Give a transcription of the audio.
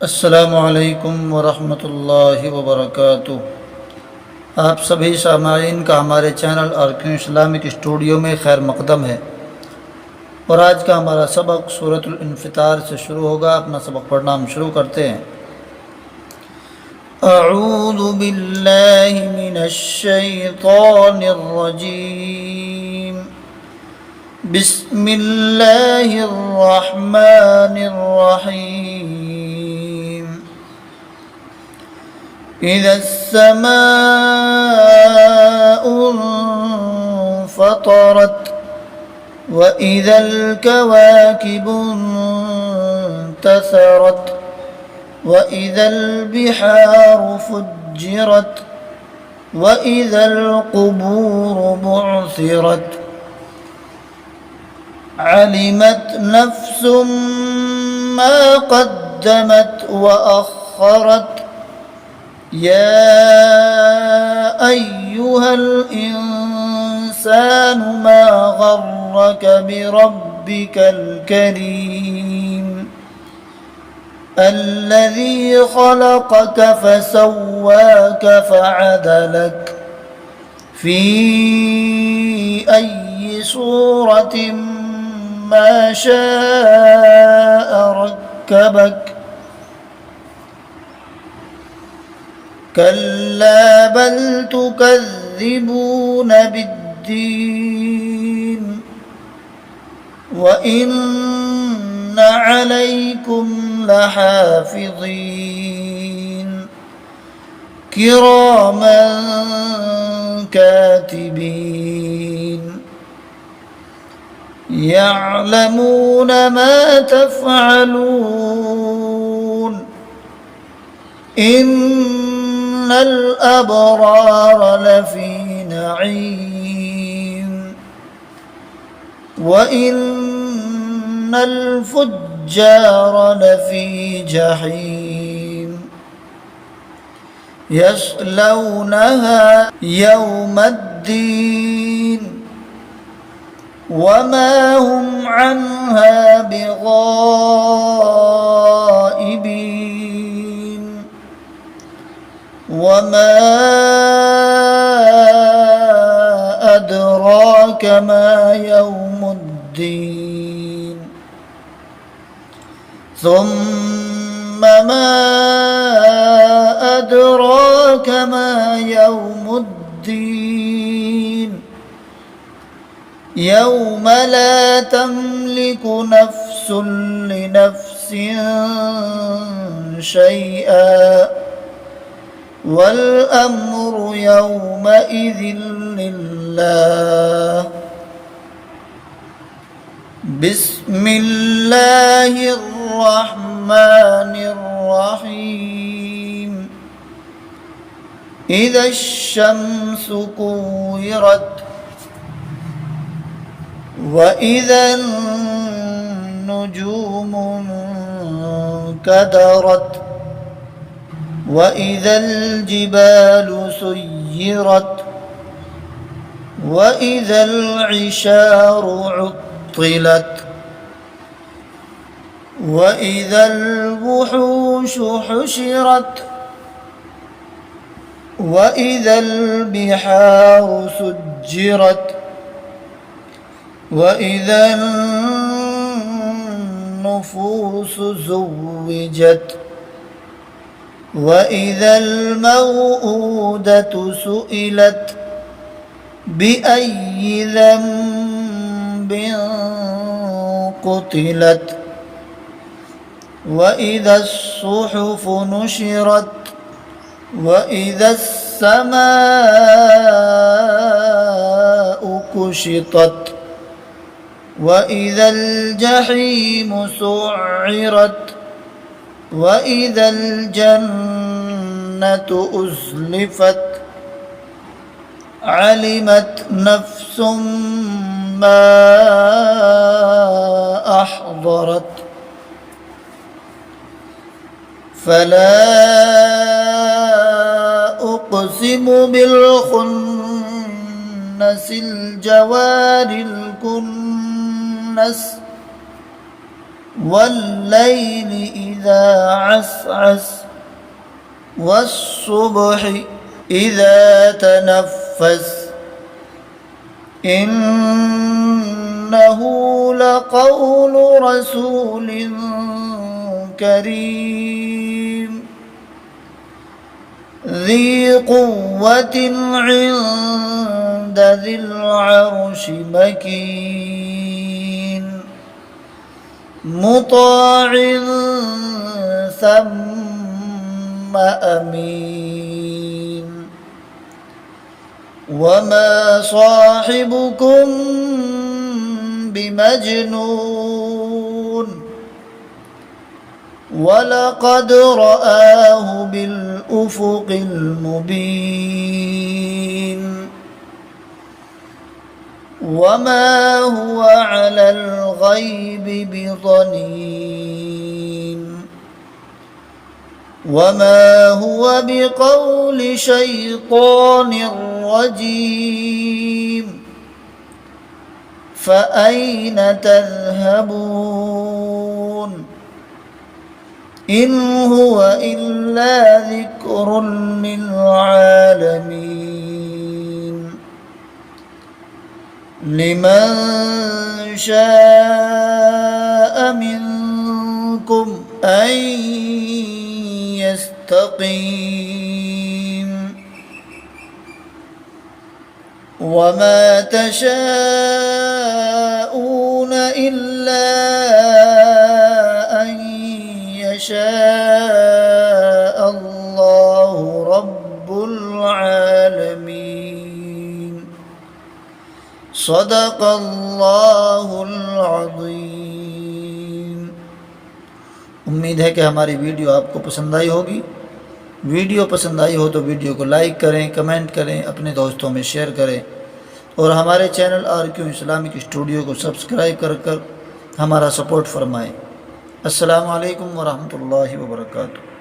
अस्सलामुअलैकुम वरहमतुल्लाहि वबरकातुह। आप सभी सामाईन का हमारे चैनल आर्किन इस्लामिक स्टूडियो में खैर मकदम है। और आज का हमारा सबक सूरतुल इन्फितार से शुरू होगा। अपना सबक पढ़ना हम शुरू करते हैं। अऊज़ु बिल्लाहि मिनश शैतानिर रजीम। बिस्मिल्लाहिर रहमानिर रहीम। इज़ा अस्समाउ इंफ़तरत व इज़ल कवाकिबु इंतसरत व इज़ल बिहारु फुज्जिरत व इज़ल क़ुबूरु बुअ्सिरत अलिमत नफ्सुम मा क़द्दमत व अख़्ख़रत या अय्युहल इंसानु मा गर्रक बिरब्बिकल करीम अल्लज़ी ख़लक़क फ़सव्वाक फ़अदलक फ़ी अय्यि सूरतिन मा शाअ रक्कबक कल्ला बल तुकज़्ज़िबून बिद्दीन व इन्न अलैकुम लहाफ़िज़ीन किरामन कातिबीन यअलमून मा तफ़अलून इन्नल अबरार लफ़ी नईम व इन्नल फुज्जार लफ़ी जहीम यस्लौनहा यौमद्दीन वमा हुम अन्हा बिग़ाइबीन वमा अदराक मा यौमुद्दीन सुम्मा मा अदराक मा यौमुद्दीन यौम ला तमलिकु नफ्सुन लिनफ्सिन शैआ वल अम्रु यौमइज़िन लिल्लाह। बिस्मिल्लाहिर रहमानिर रहीम। इज़ा अश-शम्सु कुव्विरत व इज़न नुजूमु कदरत व इज़ल जिबालु सुय्यिरत व इज़ल इशारु उत्तिलत व इज़ल वुहूशु हुशिरत व इज़ल बिहारु सुज्जिरत व इज़न नुफूसु ज़ुव्विजत व इज़ल मौऊदतु सुइलत बिअय्यि ज़ंबिन क़ुतिलत व इज़ा अस्सुहुफ़ु नुशिरत व इज़ा अस्समाउ कुशितत व इज़ल जहीमु सुअ्इरत व इज़ल जन्नतु उज़्लिफ़त अलिमत नफ्सुम मा अहज़रत फला उक़सिमु बिल खुन्नसिल जवारिल कुन्नस वल्लैलि إذا عسعس والصبح إذا تنفس إنه لقول رسول كريم ذي قوة عند ذي العرش مكين مطاع ثم أمين وما صاحبكم بمجنون ولقد رآه بالأفق المبين وما هو على الغيب بضنين وما هو بقول شيطان رجيم فأين تذهبون إن هو إلا ذكر للعالمين لمن شاء منكم أن يستقيم وما تشاءون إلا أن يشاء الله رب العالمين صدق الله العظीम। उम्मीद है कि हमारी वीडियो आपको पसंद आई होगी। वीडियो पसंद आई हो तो वीडियो को लाइक करें, कमेंट करें, अपने दोस्तों में शेयर करें और हमारे चैनल RQ इस्लामिक स्टूडियो को सब्सक्राइब कर हमारा सपोर्ट फरमाएं। अस्सलामु अलैकुम वरहमतुल्लाहि वबरकातुहू।